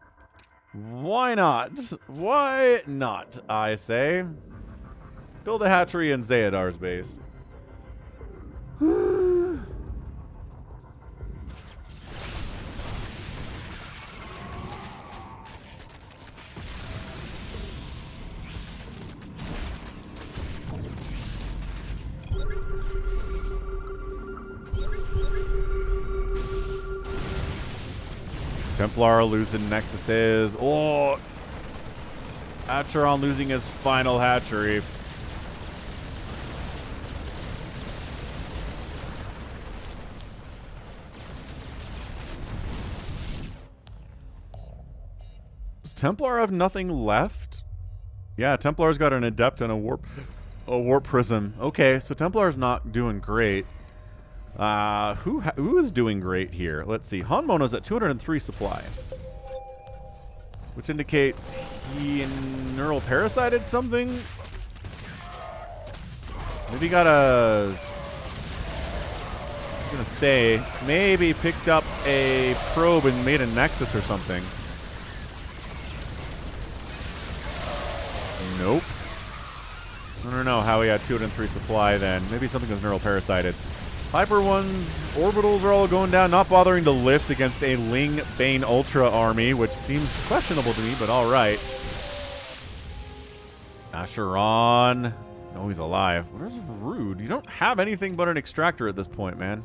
Speaker 1: Why not? Why not, I say? Build a hatchery in Zeodar's base. Templar losing Nexuses. Oh! Acheron losing his final hatchery. Does Templar have nothing left? Yeah, Templar's got an Adept and a warp prism. Okay, so Templar's not doing great. Who is doing great here? Let's see. Han Mono's at 203 supply, which indicates he neural parasited something. Maybe got a. I'm gonna say maybe picked up a probe and made a nexus or something. Nope. I don't know how he had 203 supply then. Maybe something was neural parasited. Hyper One's orbitals are all going down, not bothering to lift against a Ling Bane Ultra army, which seems questionable to me, but alright. Asheron No, he's alive. What is rude? You don't have anything but an extractor at this point, man.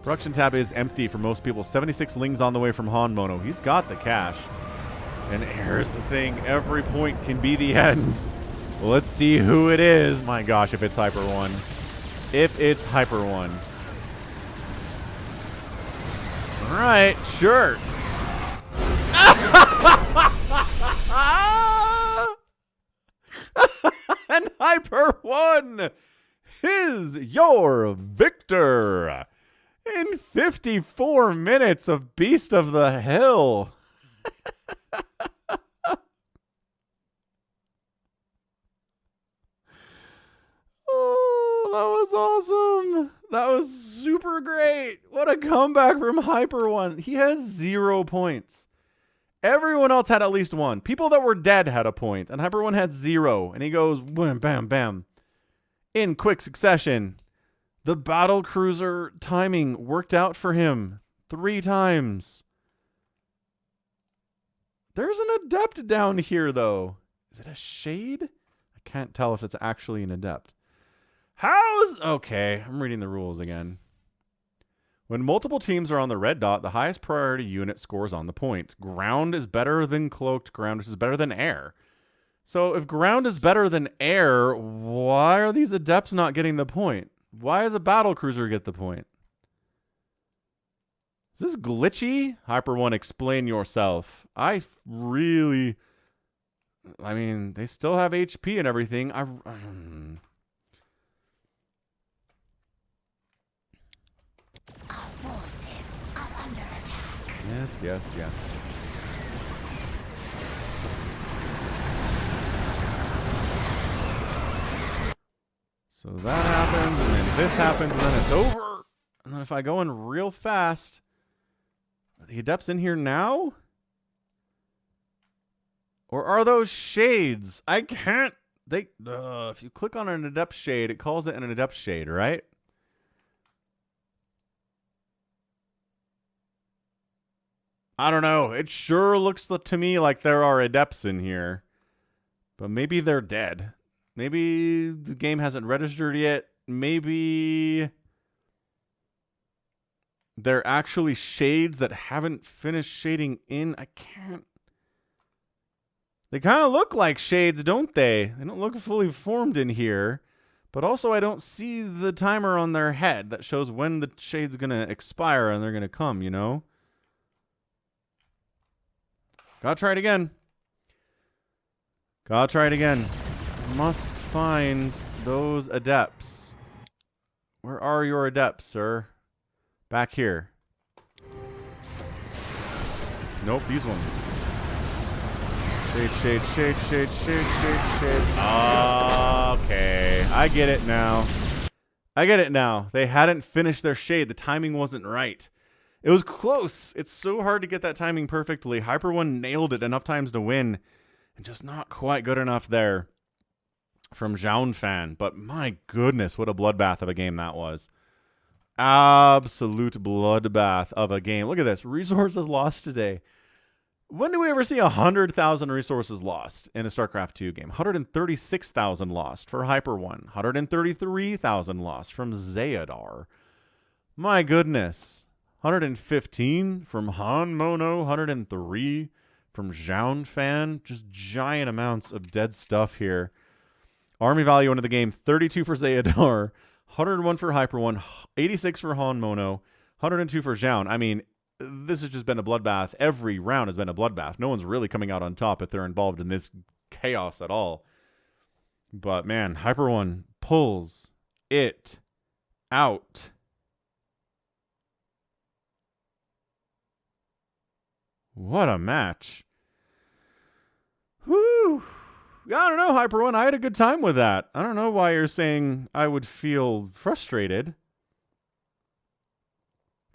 Speaker 1: Production tab is empty for most people. 76 lings on the way from Han Mono. He's got the cash. And here's the thing. Every point can be the end. Well, let's see who it is. My gosh, if it's Hyper One. If it's Hyper One. All right, sure. And Hyper One is your victor in 54 minutes of Beast of the Hill. Oh, that was awesome. That was super great. What a comeback from Hyper One. He has 0 points. Everyone else had at least 1. People that were dead had a point, and Hyper One had 0. And he goes, bam, bam, bam. In quick succession. The battle cruiser timing worked out for him 3 times. There's an adept down here, though. Is it a shade? I can't tell if it's actually an adept. Okay, I'm reading the rules again. When multiple teams are on the red dot, the highest priority unit scores on the point. Ground is better than cloaked ground, which is better than air. So if ground is better than air, why are these adepts not getting the point? Why does a battle cruiser get the point? Is this glitchy? Hyper One, explain yourself. I mean, they still have HP and everything.
Speaker 2: Our forces are under attack.
Speaker 1: Yes, yes, yes. So that happens, and then this happens, and then it's over. And then if I go in real fast, are the adepts in here now? Or are those shades? I can't. If you click on an adept shade, it calls it an adept shade, right? I don't know. It sure looks to me like there are adepts in here. But maybe they're dead. Maybe the game hasn't registered yet. Maybe they're actually shades that haven't finished shading in. I can't. They kind of look like shades, don't they? They don't look fully formed in here. But also I don't see the timer on their head that shows when the shade's going to expire and they're going to come, you know? Gotta try it again. Gotta try it again. Must find those adepts. Where are your adepts, sir? Back here. Nope, these ones. Shade, shade, shade, shade, shade, shade, shade. Okay. I get it now. I get it now. They hadn't finished their shade. The timing wasn't right. It was close. It's so hard to get that timing perfectly. Hyper One nailed it enough times to win. And just not quite good enough there from Zhaun Fan. But my goodness, what a bloodbath of a game that was. Absolute bloodbath of a game. Look at this. Resources lost today. When do we ever see 100,000 resources lost in a StarCraft 2 game? 136,000 lost for Hyper One. 133,000 lost from Xeodar. My goodness. 115 from Han Mono. 103 from Zhaun Fan. Just giant amounts of dead stuff here. Army value into the game. 32 for Xeodar. 101 for Hyper One. 86 for Han Mono. 102 for Zhaun. I mean, this has just been a bloodbath. Every round has been a bloodbath. No one's really coming out on top if they're involved in this chaos at all. But man, Hyper One pulls it out. What a match. Whew. I don't know, Hyper One. I had a good time with that. I don't know why you're saying I would feel frustrated.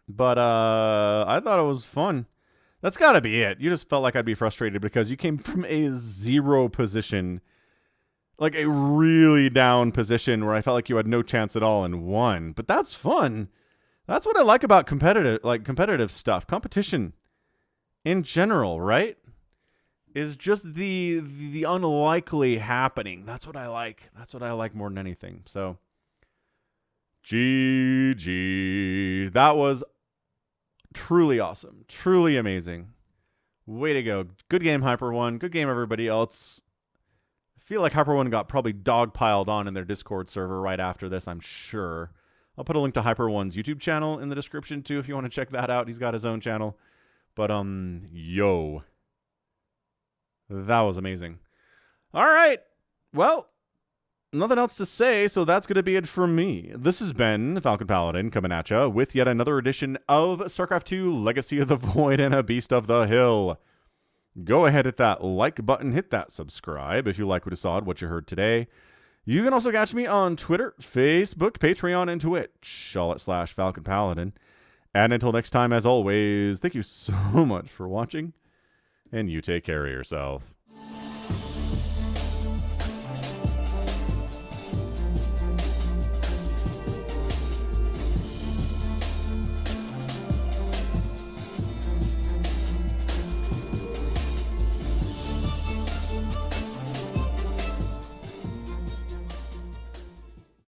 Speaker 1: But I thought it was fun. That's got to be it. You just felt like I'd be frustrated because you came from a 0 position. Like a really down position where I felt like you had no chance at all and won. But that's fun. That's what I like about competitive stuff. Competition in general, right? is just the unlikely happening. That's what I like. That's what I like more than anything. So, GG. That was truly awesome. Truly amazing. Way to go. Good game, Hyper One. Good game, everybody else. I feel like Hyper One got probably dogpiled on in their Discord server right after this, I'm sure. I'll put a link to Hyper One's YouTube channel in the description, too, if you want to check that out. He's got his own channel. But, yo. That was amazing. All right. Well, nothing else to say, so that's going to be it for me. This has been Falcon Paladin coming at ya with yet another edition of StarCraft 2 Legacy of the Void and a Beast of the Hill. Go ahead, hit that like button, hit that subscribe if you like what you saw, what you heard today. You can also catch me on Twitter, Facebook, Patreon, and Twitch, all at /Falcon Paladin. And until next time, as always, thank you so much for watching, and you take care of yourself.